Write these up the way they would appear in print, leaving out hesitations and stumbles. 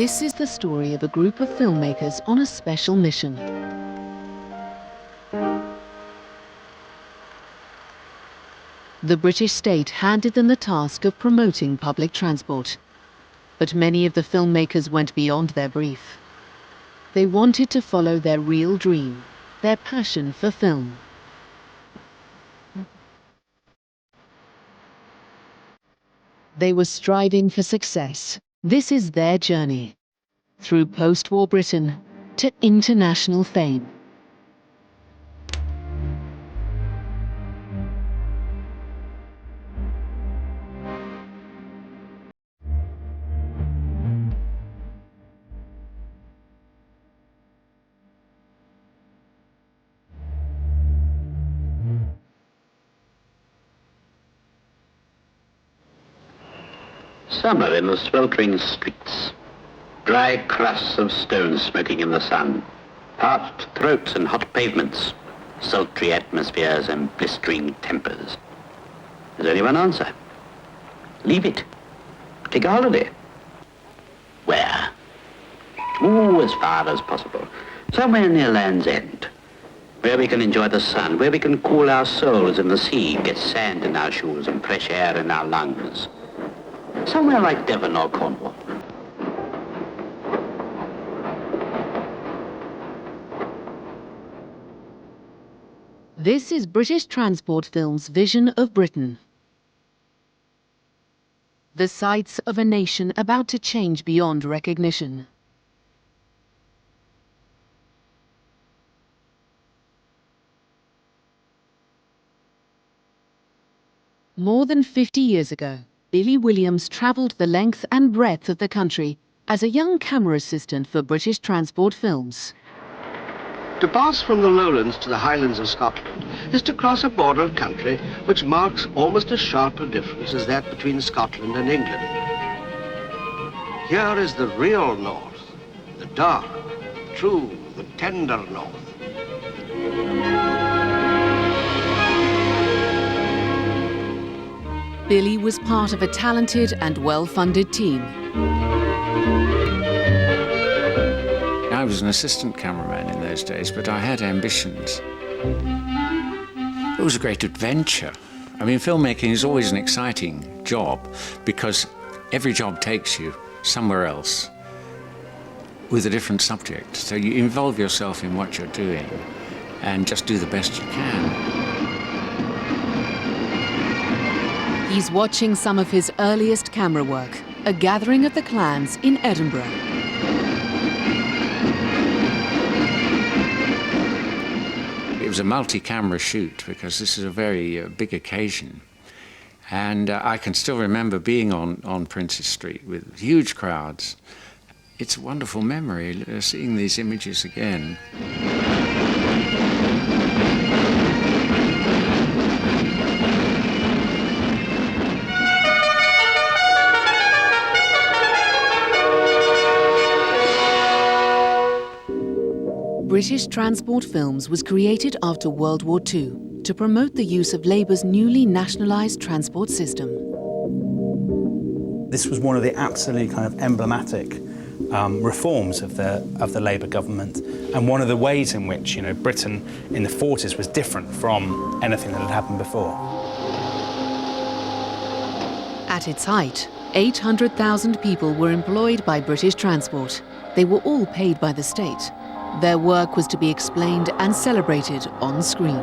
This is the story of a group of filmmakers on a special mission. The British state handed them the task of promoting public transport. But many of the filmmakers went beyond their brief. They wanted to follow their real dream, their passion for film. They were striving for success. This is their journey, through post-war Britain to international fame. Summer in the sweltering streets. Dry crusts of stone smoking in the sun. Parched throats and hot pavements. Sultry atmospheres and blistering tempers. Does anyone answer? Leave it. Take a holiday. Where? As far as possible. Somewhere near Land's End. Where we can enjoy the sun, where we can cool our souls in the sea, get sand in our shoes and fresh air in our lungs. Somewhere like Devon or Cornwall. This is British Transport Film's vision of Britain. The sights of a nation about to change beyond recognition. More than 50 years ago, Billy Williams travelled the length and breadth of the country as a young camera assistant for British Transport Films. To pass from the lowlands to the highlands of Scotland is to cross a border of country which marks almost as sharp a difference as that between Scotland and England. Here is the real north, the dark, the true, the tender north. Billy was part of a talented and well-funded team. I was an assistant cameraman in those days, but I had ambitions. It was a great adventure. I mean, filmmaking is always an exciting job because every job takes you somewhere else with a different subject. So you involve yourself in what you're doing and just do the best you can. He's watching some of his earliest camera work, a gathering of the clans in Edinburgh. It was a multi-camera shoot because this is a very big occasion. And I can still remember being on Princes Street with huge crowds. It's a wonderful memory, seeing these images again. British Transport Films was created after World War II to promote the use of Labour's newly nationalised transport system. This was one of the absolutely kind of emblematic reforms of the Labour government, and one of the ways in which, you know, Britain in the 40s was different from anything that had happened before. At its height, 800,000 people were employed by British Transport. They were all paid by the state. Their work was to be explained and celebrated on screen.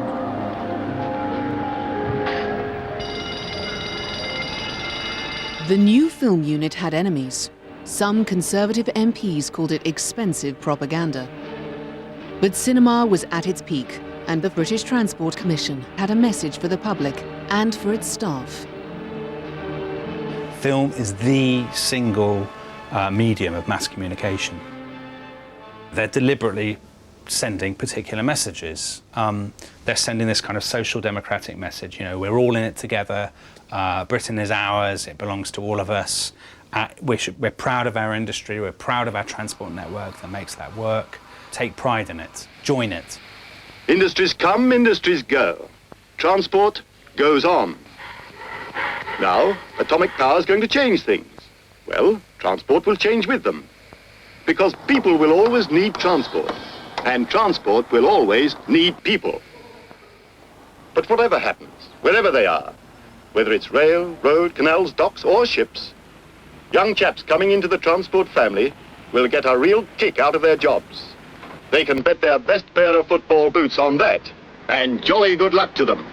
The new film unit had enemies. Some Conservative MPs called it expensive propaganda. But cinema was at its peak, and the British Transport Commission had a message for the public and for its staff. Film is the single medium of mass communication. They're deliberately sending particular messages. They're sending this kind of social democratic message, you know, we're all in it together, Britain is ours, it belongs to all of us. We're proud of our industry, we're proud of our transport network that makes that work. Take pride in it, join it. Industries come, industries go. Transport goes on. Now, atomic power is going to change things. Well, transport will change with them. Because people will always need transport, and transport will always need people. But whatever happens, wherever they are, whether it's rail, road, canals, docks, or ships, young chaps coming into the transport family will get a real kick out of their jobs. They can bet their best pair of football boots on that, and jolly good luck to them.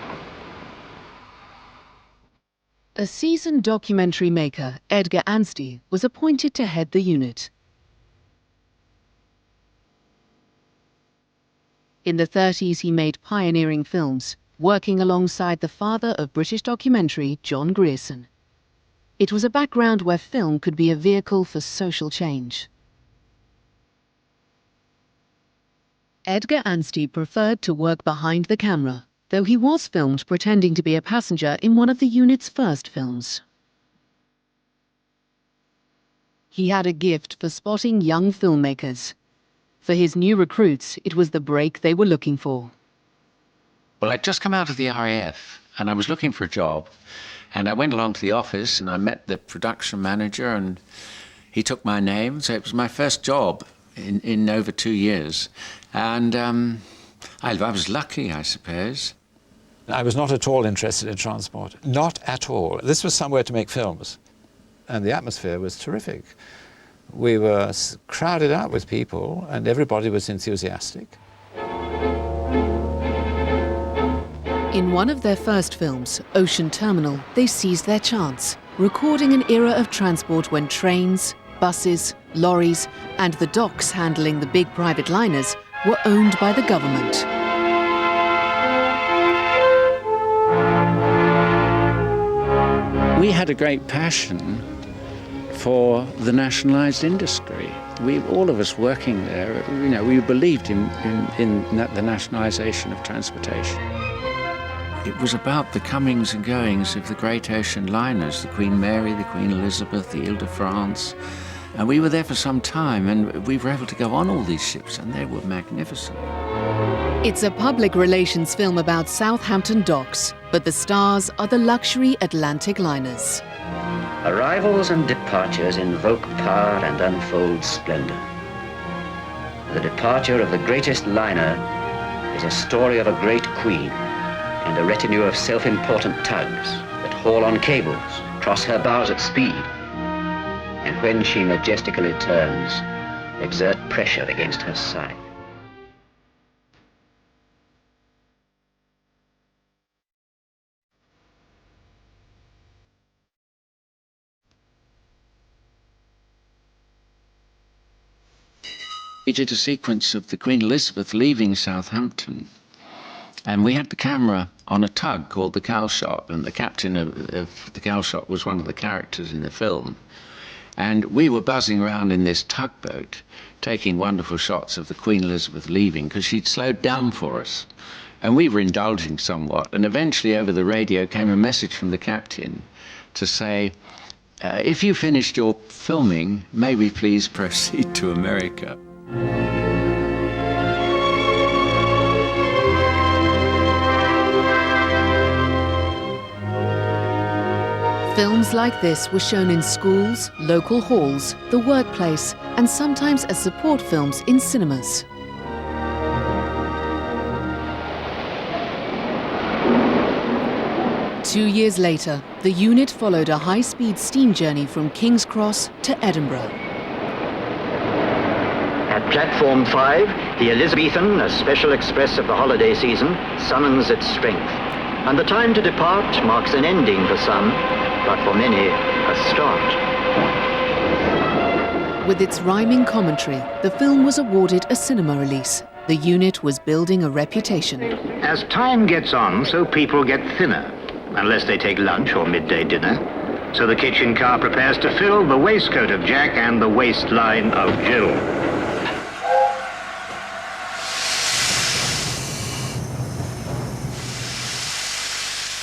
A seasoned documentary maker, Edgar Anstie, was appointed to head the unit. In the 30s, he made pioneering films, working alongside the father of British documentary, John Grierson. It was a background where film could be a vehicle for social change. Edgar Anstie preferred to work behind the camera, though he was filmed pretending to be a passenger in one of the unit's first films. He had a gift for spotting young filmmakers. For his new recruits, it was the break they were looking for. Well, I'd just come out of the RAF and I was looking for a job. And I went along to the office and I met the production manager and he took my name. So it was my first job in over 2 years. And I was lucky, I suppose. I was not at all interested in transport. Not at all. This was somewhere to make films. And the atmosphere was terrific. We were crowded out with people and everybody was enthusiastic. In one of their first films, Ocean Terminal, they seized their chance, recording an era of transport when trains, buses, lorries, and the docks handling the big private liners were owned by the government. We had a great passion for the nationalised industry. All of us working there, we believed in the nationalisation of transportation. It was about the comings and goings of the great ocean liners, the Queen Mary, the Queen Elizabeth, the Ile-de-France. And we were there for some time and we were able to go on all these ships and they were magnificent. It's a public relations film about Southampton docks, but the stars are the luxury Atlantic liners. Arrivals and departures invoke power and unfold splendor. The departure of the greatest liner is a story of a great queen and a retinue of self-important tugs that haul on cables, cross her bows at speed, and when she majestically turns, exert pressure against her side. We did a sequence of the Queen Elizabeth leaving Southampton. And we had the camera on a tug called the Calshot, and the captain of the Calshot was one of the characters in the film. And we were buzzing around in this tugboat, taking wonderful shots of the Queen Elizabeth leaving, because she'd slowed down for us. And we were indulging somewhat, and eventually over the radio came a message from the captain to say, if you finished your filming, may we please proceed to America. Films like this were shown in schools, local halls, the workplace, and sometimes as support films in cinemas. Two years later, the unit followed a high-speed steam journey from King's Cross to Edinburgh. At platform 5, the Elizabethan, a special express of the holiday season, summons its strength. And the time to depart marks an ending for some, but for many, a start. With its rhyming commentary, the film was awarded a cinema release. The unit was building a reputation. As time gets on, so people get thinner, unless they take lunch or midday dinner. So the kitchen car prepares to fill the waistcoat of Jack and the waistline of Jill.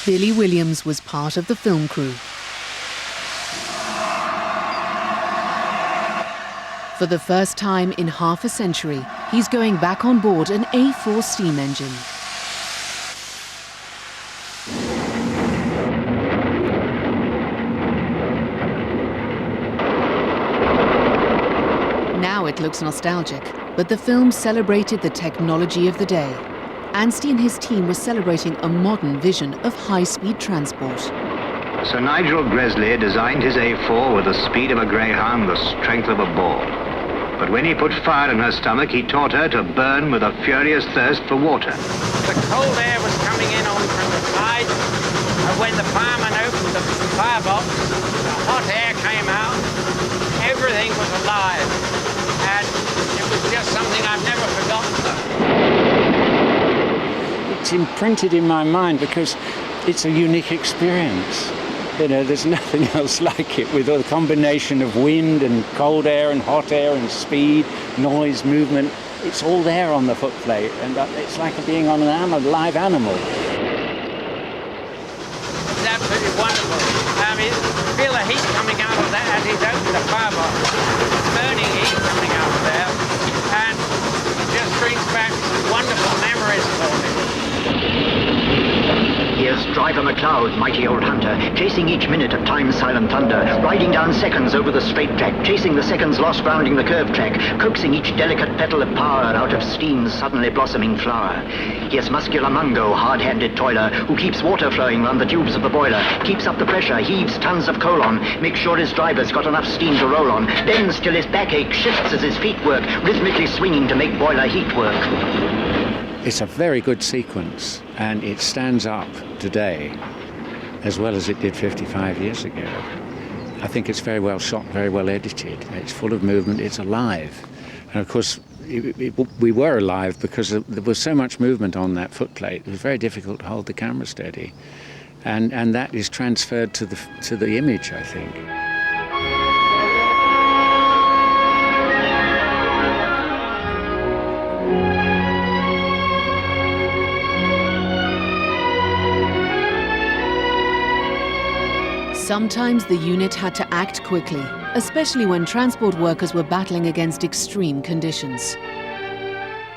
Billy Williams was part of the film crew. For the first time in half a century, he's going back on board an A4 steam engine. Now it looks nostalgic, but the film celebrated the technology of the day. Anstie and his team were celebrating a modern vision of high-speed transport. Sir Nigel Gresley designed his A4 with the speed of a greyhound, the strength of a bull. But when he put fire in her stomach, he taught her to burn with a furious thirst for water. The cold air was coming in on from the side, and when the fireman opened the firebox, the hot air came out. Everything was alive, and it was just something I've never forgotten. It's imprinted in my mind because it's a unique experience. You know, there's nothing else like it, with a combination of wind and cold air and hot air and speed, noise, movement. It's all there on the footplate, and it's like being on a live animal. It's absolutely wonderful. I mean, feel the heat coming out of that as he's opened the firebox. Burning heat coming out of there, and it just brings back wonderful memories for me. Here's Driver McLeod, mighty old hunter, chasing each minute of time's silent thunder, riding down seconds over the straight track, chasing the seconds lost rounding the curved track, coaxing each delicate petal of power out of steam's suddenly blossoming flower. Here's muscular Mungo, hard-handed toiler, who keeps water flowing round the tubes of the boiler, keeps up the pressure, heaves tons of coal on, makes sure his driver's got enough steam to roll on, bends till his back aches, shifts as his feet work, rhythmically swinging to make boiler heat work. It's a very good sequence, and it stands up today as well as it did 55 years ago. I think it's very well shot, very well edited. It's full of movement, it's alive. And of course, we were alive because there was so much movement on that footplate. It was very difficult to hold the camera steady. And that is transferred to the image, I think. Sometimes the unit had to act quickly, especially when transport workers were battling against extreme conditions.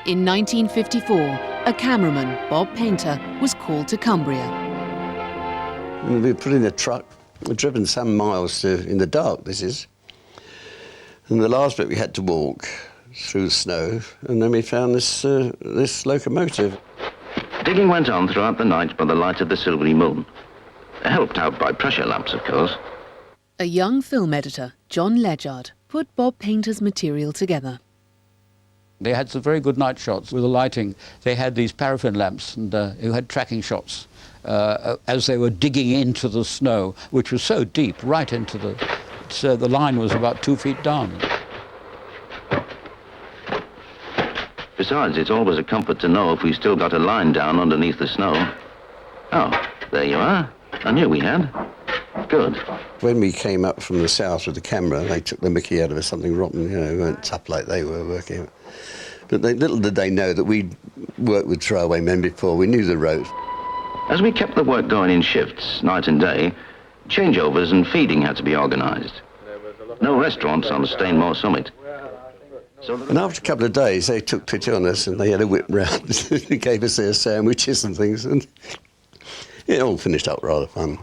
In 1954, a cameraman, Bob Painter, was called to Cumbria. We were put in a truck, we'd driven some miles in the dark, this is. And the last bit we had to walk through the snow, and then we found this locomotive. Digging went on throughout the night by the light of the silvery moon. Helped out by pressure lamps, of course. A young film editor, John Ledyard, put Bob Painter's material together. They had some very good night shots with the lighting. They had these paraffin lamps and who had tracking shots as they were digging into the snow, which was so deep, right into the line was about 2 feet down. Besides, it's always a comfort to know if we've still got a line down underneath the snow. Oh, there you are. I knew we had. Good. When we came up from the south with the camera, they took the mickey out of us, something rotten, you know, we weren't tough like they were working. But little did they know that we'd worked with throwaway men before. We knew the ropes. As we kept the work going in shifts, night and day, changeovers and feeding had to be organised. No restaurants on Stainmore Summit. And after a couple of days, they took pity on us and they had a whip round. They gave us their sandwiches and things, and it all finished up rather fun.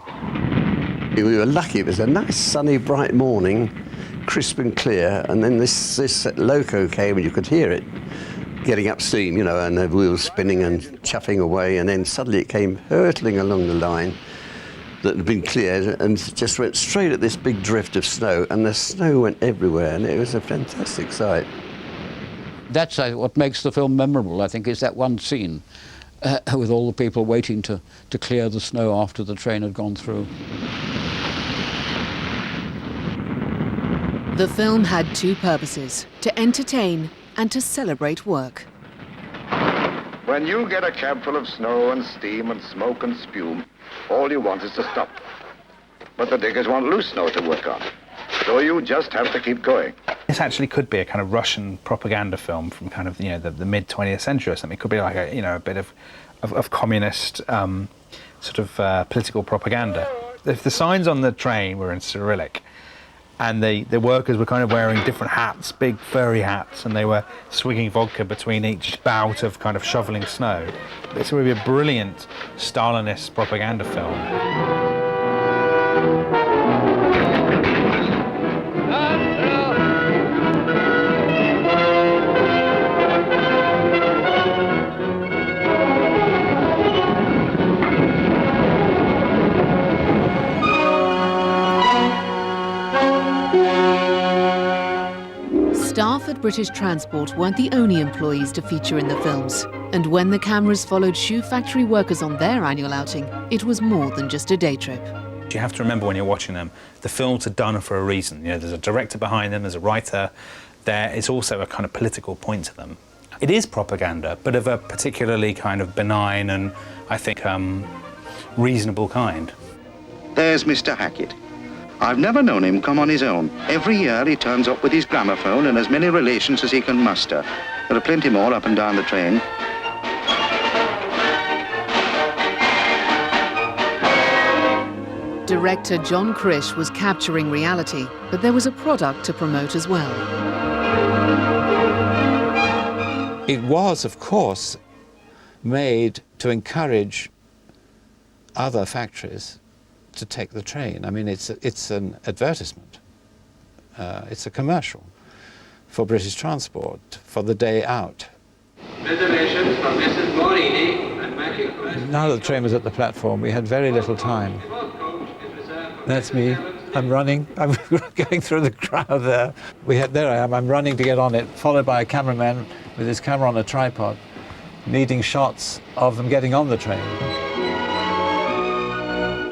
We were lucky. It was a nice, sunny, bright morning, crisp and clear, and then this loco came and you could hear it getting up steam, you know, and the wheels spinning and chuffing away, and then suddenly it came hurtling along the line that had been cleared and just went straight at this big drift of snow, and the snow went everywhere, and it was a fantastic sight. That's what makes the film memorable, I think, is that one scene with all the people waiting to clear the snow after the train had gone through. The film had two purposes: to entertain and to celebrate work. When you get a cab full of snow and steam and smoke and spume, all you want is to stop. But the diggers want loose snow to work on, so you just have to keep going. This actually could be a kind of Russian propaganda film from kind of, you know, the mid-20th century or something. It could be like a, you know, a bit of communist sort of political propaganda. If the signs on the train were in Cyrillic, and the workers were kind of wearing different hats, big furry hats, and they were swigging vodka between each bout of kind of shoveling snow, this would be a brilliant Stalinist propaganda film. British Transport weren't the only employees to feature in the films. And when the cameras followed shoe factory workers on their annual outing, it was more than just a day trip. You have to remember when you're watching them, the films are done for a reason. You know, there's a director behind them, there's a writer. There is also a kind of political point to them. It is propaganda, but of a particularly kind of benign and, I think, reasonable kind. There's Mr. Hackett. I've never known him come on his own. Every year he turns up with his gramophone and as many relations as he can muster. There are plenty more up and down the train. Director John Krish was capturing reality, but there was a product to promote as well. It was, of course, made to encourage other factories to take the train. I mean, it's an advertisement. It's a commercial for British Transport for the day out. Reservations from Mrs. Morini and Matthew. Now that the train was at the platform, we had very little time. That's me. I'm running. I'm going through the crowd there. There I am. I'm running to get on it, followed by a cameraman with his camera on a tripod, needing shots of them getting on the train.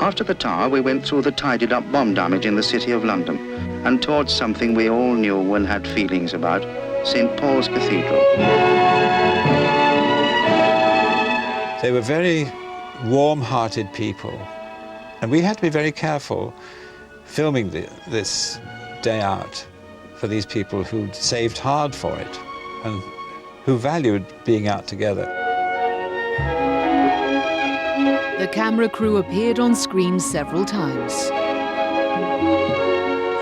After the tower, we went through the tidied-up bomb damage in the City of London and towards something we all knew and had feelings about, St. Paul's Cathedral. They were very warm-hearted people, and we had to be very careful filming this day out for these people who'd saved hard for it and who valued being out together. The camera crew appeared on screen several times.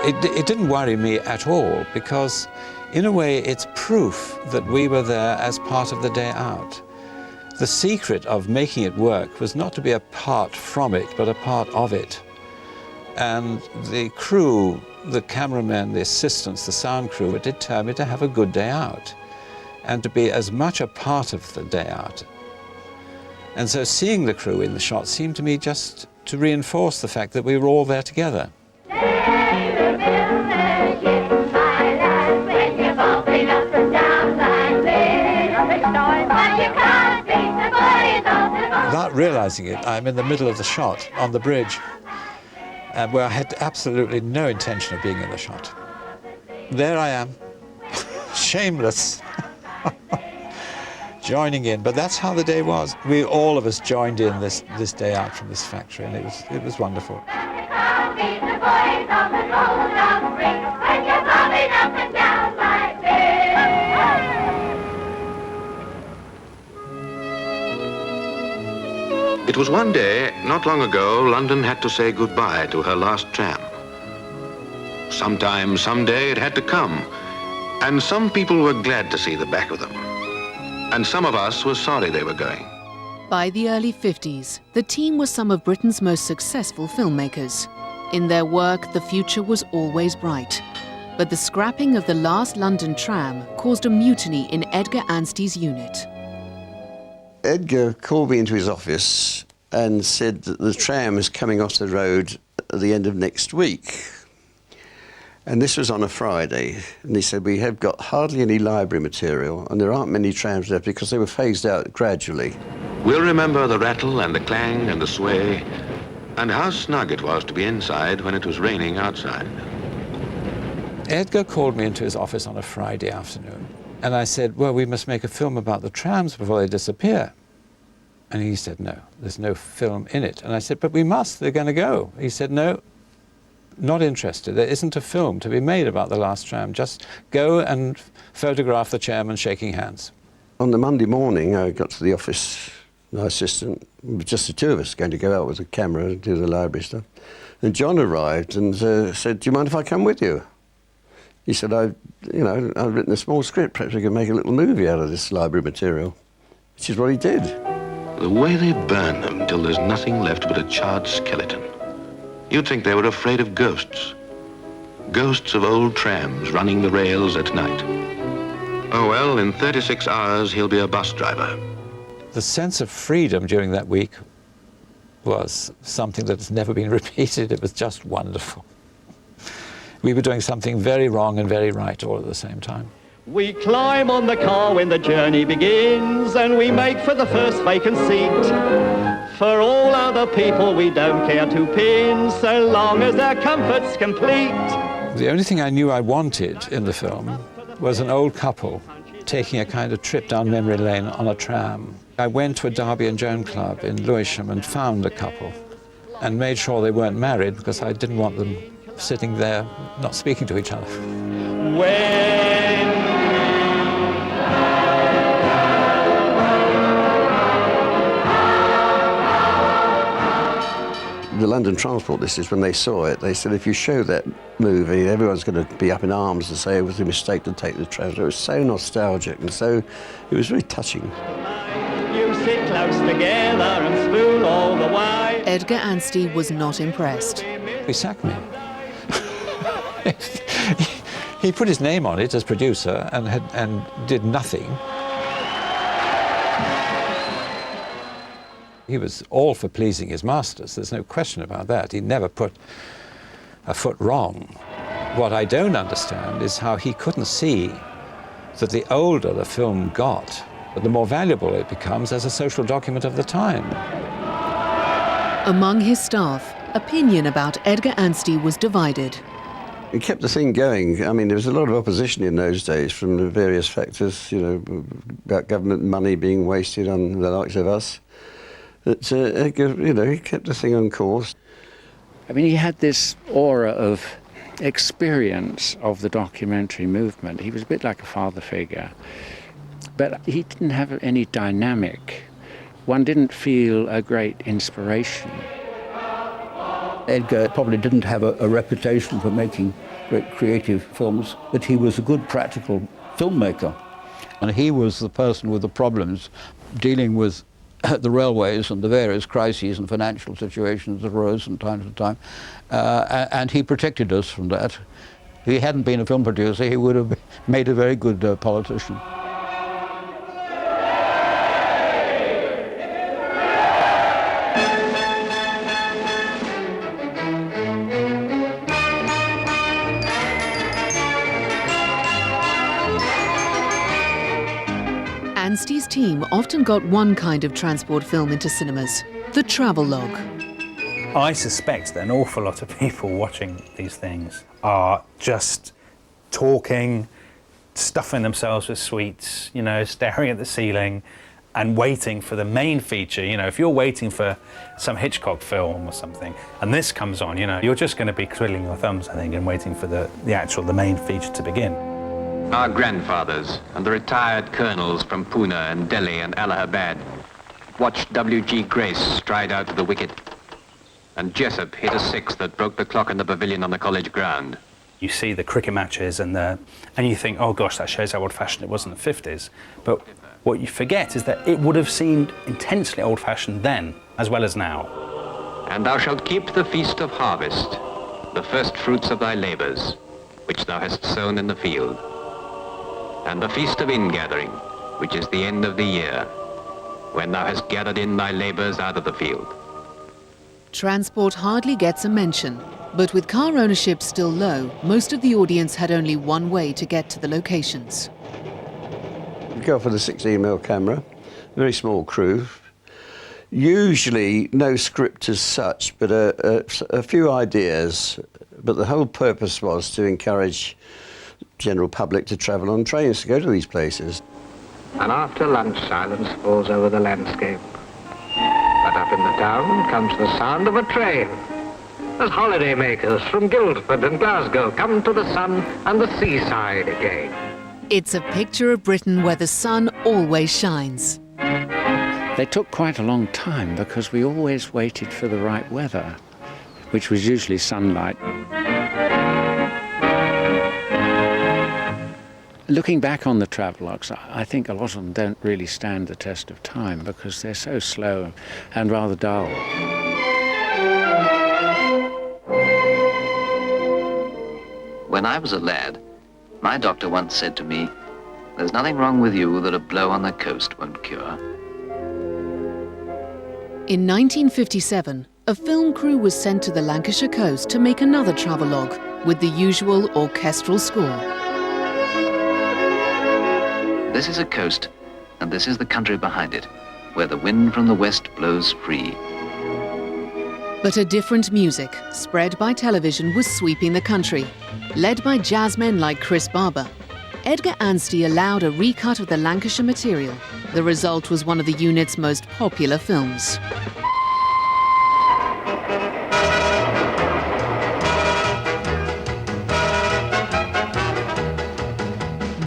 It didn't worry me at all because, in a way, it's proof that we were there as part of the day out. The secret of making it work was not to be apart from it, but a part of it. And the crew, the cameramen, the assistants, the sound crew were determined to have a good day out and to be as much a part of the day out. And so seeing the crew in the shot seemed to me just to reinforce the fact that we were all there together. Without realizing it, I'm in the middle of the shot on the bridge, where I had absolutely no intention of being in the shot. There I am, shameless. Joining in, but that's how the day was. All of us joined in this day out from this factory, and it was wonderful. It was one day, not long ago, London had to say goodbye to her last tram. Sometime, someday, it had to come, and some people were glad to see the back of them. And some of us were sorry they were going. By the early 50s, the team was some of Britain's most successful filmmakers. In their work, the future was always bright. But the scrapping of the last London tram caused a mutiny in Edgar Anstie's unit. Edgar called me into his office and said that the tram is coming off the road at the end of next week. And this was on a Friday, and he said, we have got hardly any library material, and there aren't many trams left because they were phased out gradually. We'll remember the rattle and the clang and the sway, and how snug it was to be inside when it was raining outside. Edgar called me into his office on a Friday afternoon, and I said, well, we must make a film about the trams before they disappear. And he said, no, there's no film in it. And I said, but we must, they're going to go. He said, no. Not interested. There isn't a film to be made about the last tram. Just go and photograph the chairman shaking hands. On the Monday morning, I got to the office, my assistant, just the two of us going to go out with a camera and do the library stuff. And John arrived and said, do you mind if I come with you? He said, I've written a small script, perhaps we could make a little movie out of this library material, which is what he did. The way they burn them till there's nothing left but a charred skeleton. You'd think they were afraid of ghosts. Ghosts of old trams running the rails at night. Oh well, in 36 hours he'll be a bus driver. The sense of freedom during that week was something that has never been repeated. It was just wonderful. We were doing something very wrong and very right all at the same time. We climb on the car when the journey begins, and we make for the first vacant seat. For all other people we don't care two pins, so long as their comfort's complete. The only thing I knew I wanted in the film was an old couple taking a kind of trip down memory lane on a tram. I went to a Darby and Joan club in Lewisham and found a couple and made sure they weren't married because I didn't want them sitting there not speaking to each other. The London Transport Listers, when they saw it, they said if you show that movie, everyone's going to be up in arms and say it was a mistake to take the trams. It was so nostalgic and so, it was really touching. You sit close together and spoon all the way. Edgar Anstie was not impressed. He sacked me. He put his name on it as producer and did nothing. He was all for pleasing his masters, there's no question about that. He never put a foot wrong. What I don't understand is how he couldn't see that the older the film got, the more valuable it becomes as a social document of the time. Among his staff, opinion about Edgar Anstie was divided. It kept the thing going. I mean, there was a lot of opposition in those days from the various factors, you know, about government money being wasted on the likes of us. But, you know, he kept the thing on course. I mean, he had this aura of experience of the documentary movement. He was a bit like a father figure, but he didn't have any dynamic. One didn't feel a great inspiration. Edgar probably didn't have a reputation for making great creative films, but he was a good practical filmmaker. And he was the person with the problems dealing with the railways and the various crises and financial situations that arose from time to time. And he protected us from that. If he hadn't been a film producer, he would have made a very good politician. Anstie's team often got one kind of transport film into cinemas, the travelogue. I suspect that an awful lot of people watching these things are just talking, stuffing themselves with sweets, you know, staring at the ceiling and waiting for the main feature. You know, if you're waiting for some Hitchcock film or something and this comes on, you know, you're just going to be twiddling your thumbs, I think, and waiting for the main feature to begin. Our grandfathers and the retired colonels from Pune and Delhi and Allahabad watched W.G. Grace stride out to the wicket, and Jessup hit a six that broke the clock in the pavilion on the college ground. You see the cricket matches and you think, oh gosh, that shows how old-fashioned it was in the 50s. But what you forget is that it would have seemed intensely old-fashioned then, as well as now. And thou shalt keep the feast of harvest, the first fruits of thy labours, which thou hast sown in the field. And the feast of ingathering, which is the end of the year, when thou hast gathered in thy labours out of the field. Transport hardly gets a mention, but with car ownership still low, most of the audience had only one way to get to the locations. We go for the 16mm camera, very small crew. Usually no script as such, but a few ideas. But the whole purpose was to encourage general public to travel on trains to go to these places. And after lunch, silence falls over the landscape. But up in the town comes the sound of a train, as holiday makers from Guildford and Glasgow come to the sun and the seaside again. It's a picture of Britain where the sun always shines. They took quite a long time because we always waited for the right weather, which was usually sunlight. Looking back on the travelogues, I think a lot of them don't really stand the test of time because they're so slow and rather dull. When I was a lad, my doctor once said to me, "There's nothing wrong with you that a blow on the coast won't cure." In 1957, a film crew was sent to the Lancashire coast to make another travelogue with the usual orchestral score. this is a coast, and this is the country behind it, where the wind from the west blows free. But a different music, spread by television, was sweeping the country. Led by jazzmen like Chris Barber, Edgar Anstie allowed a recut of the Lancashire material. The result was one of the unit's most popular films.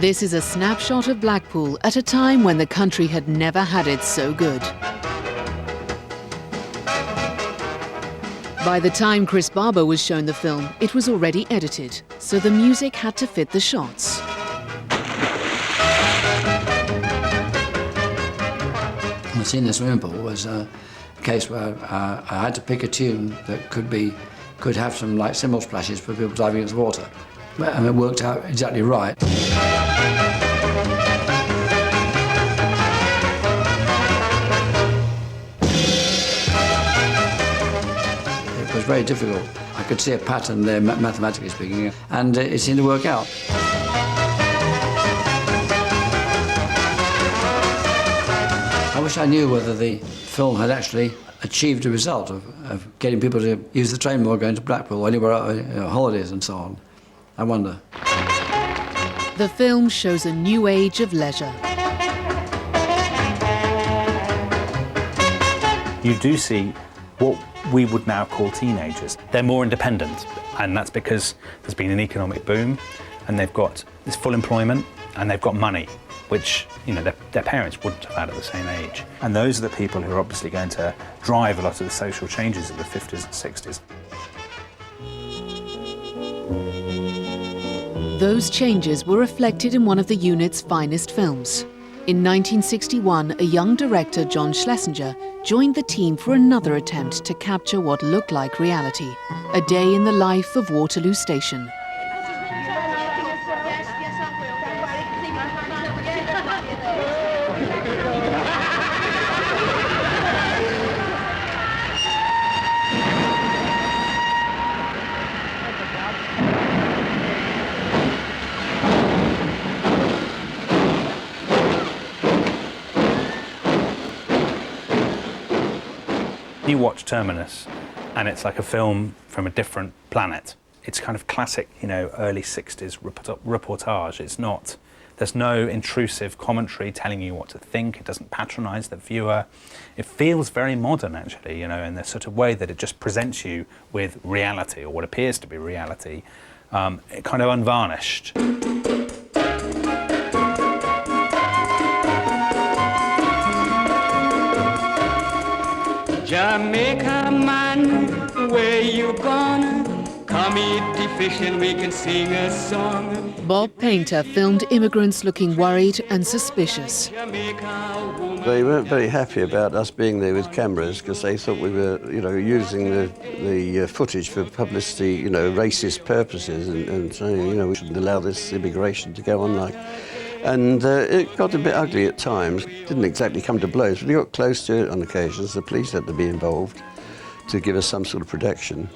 This is a snapshot of Blackpool at a time when the country had never had it so good. By the time Chris Barber was shown the film, it was already edited, so the music had to fit the shots. The scene in the swimming pool was a case where I had to pick a tune that could have some like cymbal splashes for people diving into the water, and it worked out exactly right. It was very difficult. I could see a pattern there, mathematically speaking, and it seemed to work out. I wish I knew whether the film had actually achieved a result of getting people to use the train more going to Blackpool or anywhere else, holidays and so on. I wonder. The film shows a new age of leisure. You do see what we would now call teenagers. They're more independent, and that's because there's been an economic boom, and they've got this full employment, and they've got money, which their parents wouldn't have had at the same age. And those are the people who are obviously going to drive a lot of the social changes of the 50s and 60s. Those changes were reflected in one of the unit's finest films. In 1961, a young director, John Schlesinger, joined the team for another attempt to capture what looked like reality. A day in the life of Waterloo Station. You watch Terminus, and it's like a film from a different planet. It's kind of classic, early 60s reportage. It's not, there's no intrusive commentary telling you what to think. It doesn't patronize the viewer. It feels very modern, actually, in the sort of way that it just presents you with reality, or what appears to be reality, kind of unvarnished. Jamaica man, where you gone? Come eat the fish and we can sing a song. Bob Painter filmed immigrants looking worried and suspicious. They weren't very happy about us being there with cameras because they thought we were, using the footage for publicity, racist purposes and saying, we shouldn't allow this immigration to go on like. And it got a bit ugly at times. Didn't exactly come to blows, but we got close to it on occasions. The police had to be involved to give us some sort of protection.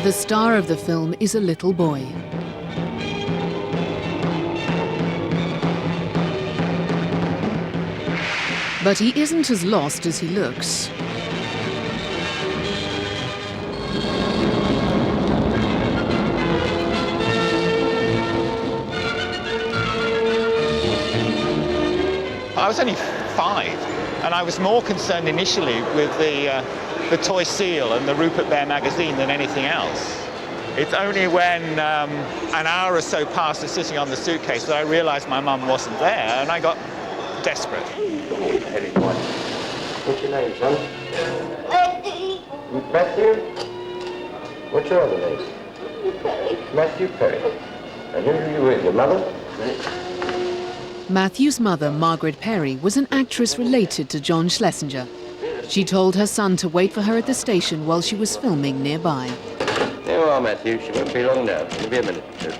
The star of the film is a little boy. But he isn't as lost as he looks. I was only 5, and I was more concerned initially with the toy seal and the Rupert Bear magazine than anything else. It's only when an hour or so passed of sitting on the suitcase that I realised my mum wasn't there, and I got desperate. What's your name, son? Matthew? What's your other name? Matthew Perry. And who are you with, your mother? Matthew's mother, Margaret Perry, was an actress related to John Schlesinger. She told her son to wait for her at the station while she was filming nearby. There you are, Matthew. She won't be long now. It'll be a minute or two.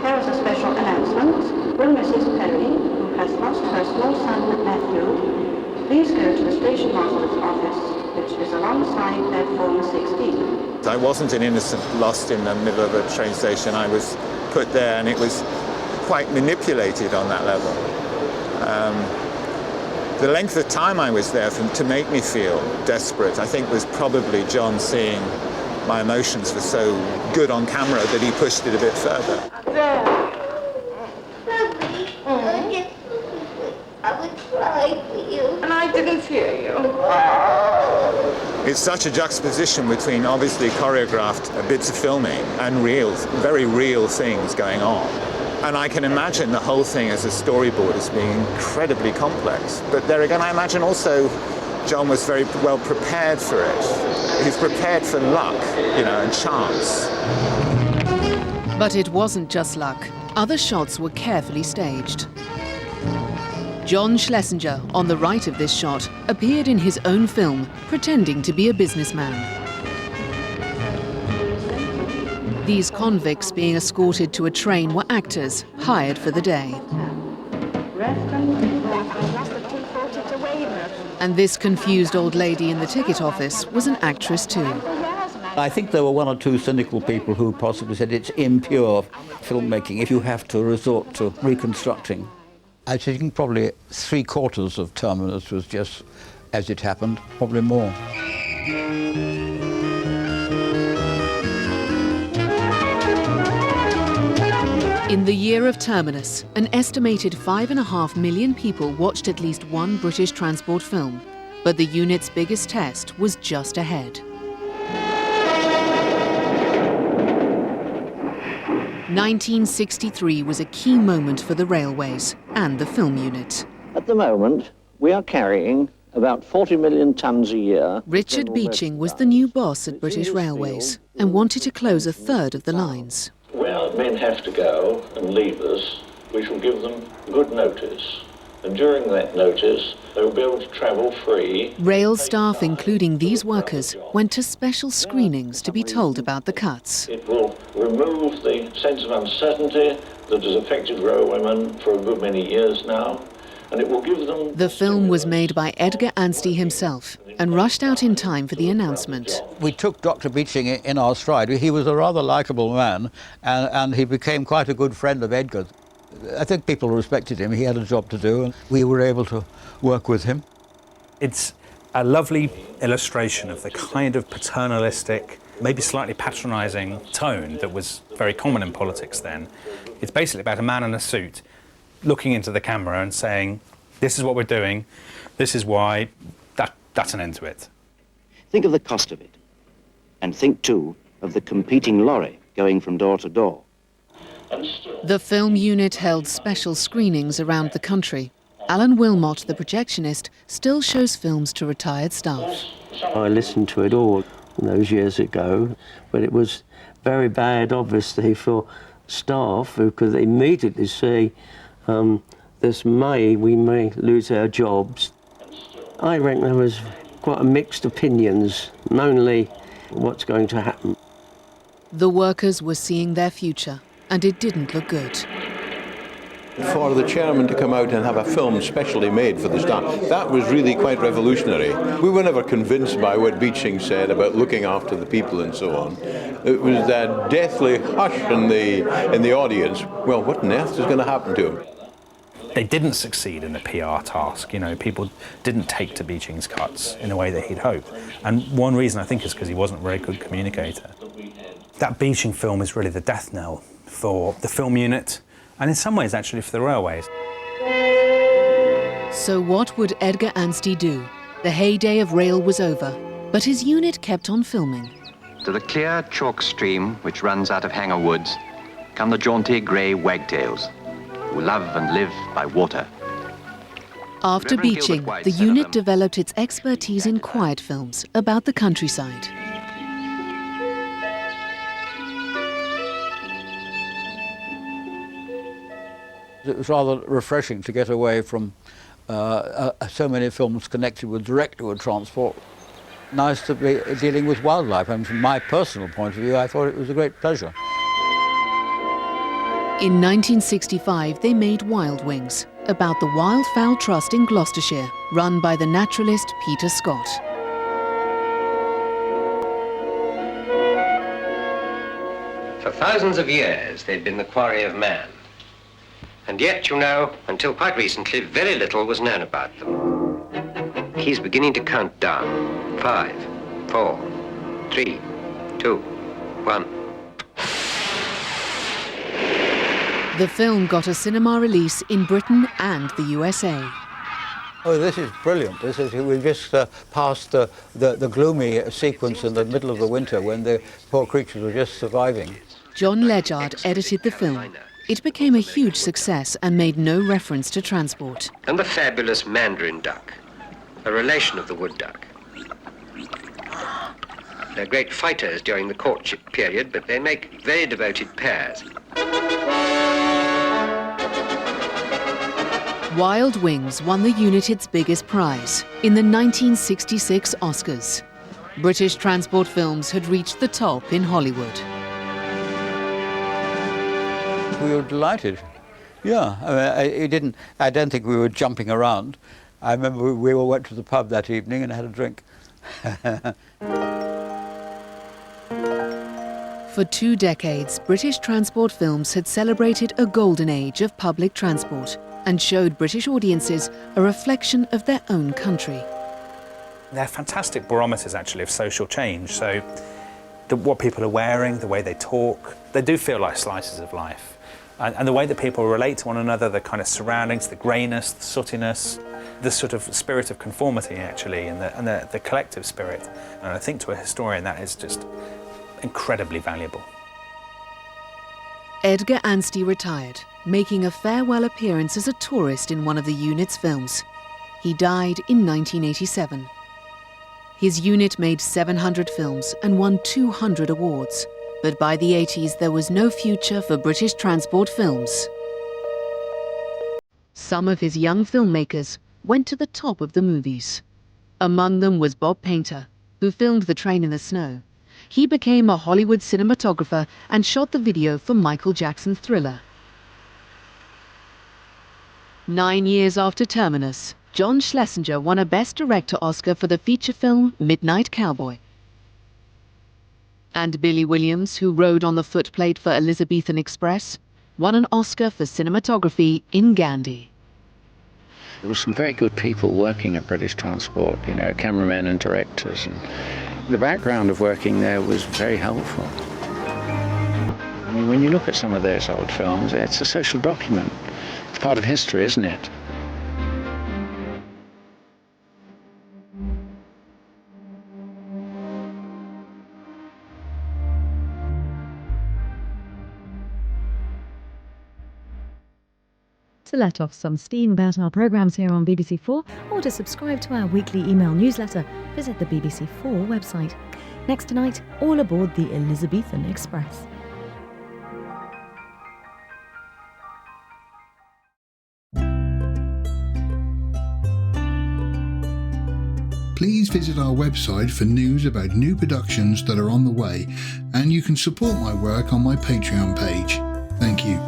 There is a special announcement. Will Mrs. Perry, who has lost her small son Matthew, please go to the station master's office which is alongside platform 16. I wasn't an innocent lost in the middle of a train station. I was put there, and it was quite manipulated on that level. The length of time I was there to make me feel desperate, I think, was probably John seeing my emotions were so good on camera that he pushed it a bit further. I would cry for you. And I didn't hear you. It's such a juxtaposition between obviously choreographed bits of filming and real, very real things going on. And I can imagine the whole thing as a storyboard as being incredibly complex. But there again, I imagine also John was very well prepared for it. He's prepared for luck, you know, and chance. But it wasn't just luck. Other shots were carefully staged. John Schlesinger, on the right of this shot, appeared in his own film, pretending to be a businessman. These convicts being escorted to a train were actors, hired for the day. And this confused old lady in the ticket office was an actress too. I think there were one or two cynical people who possibly said it's impure filmmaking if you have to resort to reconstructing. I think probably 3/4 of Terminus was just as it happened, probably more. In the year of Terminus, an estimated 5.5 million people watched at least one British transport film, but the unit's biggest test was just ahead. 1963 was a key moment for the railways and the film unit. At the moment, we are carrying about 40 million tonnes a year. Richard Beeching was the new boss at British Railways and wanted to close a third of the lines. Where men have to go and leave us, we shall give them good notice. And during that notice, they will be able to travel free. Rail staff, including these workers, went to special screenings to be told about the cuts. It will remove the sense of uncertainty that has affected railwaymen for a good many years now, and it will give them... The film was made by Edgar Anstie himself and rushed out in time for the announcement. We took Dr. Beeching in our stride. He was a rather likeable man, and he became quite a good friend of Edgar's. I think people respected him. He had a job to do, and we were able to work with him. It's a lovely illustration of the kind of paternalistic, maybe slightly patronising tone that was very common in politics then. It's basically about a man in a suit looking into the camera and saying, this is what we're doing, this is why, that's an end to it. Think of the cost of it, and think too of the competing lorry going from door to door. The film unit held special screenings around the country. Alan Wilmot, the projectionist, still shows films to retired staff. I listened to it all those years ago, but it was very bad, obviously, for staff who could immediately see we may lose our jobs. I reckon there was quite mixed opinions, not only what's going to happen. The workers were seeing their future, and it didn't look good. For the chairman to come out and have a film specially made for the staff, that was really quite revolutionary. We were never convinced by what Beeching said about looking after the people and so on. It was that deathly hush in the audience. Well, what on earth is going to happen to him? They didn't succeed in the PR task. You know, people didn't take to Beeching's cuts in the way that he'd hoped. And one reason, I think, is because he wasn't a very good communicator. That Beeching film is really the death knell for the film unit, and in some ways, actually, for the railways. So what would Edgar Anstie do? The heyday of rail was over, but his unit kept on filming. To the clear chalk stream which runs out of Hanger Woods come the jaunty grey wagtails, who love and live by water. After Beeching, the unit developed its expertise in quiet films about the countryside. It was rather refreshing to get away from so many films connected with directly with transport. Nice to be dealing with wildlife, and from my personal point of view, I thought it was a great pleasure. In 1965, they made Wild Wings, about the Wildfowl Trust in Gloucestershire, run by the naturalist Peter Scott. For thousands of years, they'd been the quarry of man. And yet, you know, until quite recently, very little was known about them. He's beginning to count down. 5, 4, 3, 2, 1. The film got a cinema release in Britain and the USA. Oh, this is brilliant. We've just passed the gloomy sequence in the middle of the winter when the poor creatures were just surviving. John Ledyard edited the film. It became a huge success and made no reference to transport. And the fabulous mandarin duck, a relation of the wood duck. They're great fighters during the courtship period, but they make very devoted pairs. Wild Wings won the unit its biggest prize in the 1966 Oscars. British transport films had reached the top in Hollywood. We were delighted. Yeah, I don't think we were jumping around. I remember we all went to the pub that evening and had a drink. For 2 decades, British transport films had celebrated a golden age of public transport and showed British audiences a reflection of their own country. They're fantastic barometers, actually, of social change. So what people are wearing, the way they talk, they do feel like slices of life. And the way that people relate to one another, the kind of surroundings, the greyness, the sootiness, the sort of spirit of conformity, actually, and the collective spirit. And I think to a historian that is just incredibly valuable. Edgar Anstie retired, making a farewell appearance as a tourist in one of the unit's films. He died in 1987. His unit made 700 films and won 200 awards. But by the 80s, there was no future for British transport films. Some of his young filmmakers went to the top of the movies. Among them was Bob Painter, who filmed The Train in the Snow. He became a Hollywood cinematographer and shot the video for Michael Jackson's Thriller. 9 years after Terminus, John Schlesinger won a Best Director Oscar for the feature film Midnight Cowboy. And Billy Williams, who rode on the footplate for Elizabethan Express, won an Oscar for cinematography in Gandhi. There were some very good people working at British Transport, you know, cameramen and directors, and the background of working there was very helpful. I mean, when you look at some of those old films, it's a social document. It's part of history, isn't it? To let off some steam about our programmes here on BBC 4 or to subscribe to our weekly email newsletter, visit the BBC 4 website. Next tonight, all aboard the Elizabethan Express. Please visit our website for news about new productions that are on the way, and you can support my work on my Patreon page. Thank you.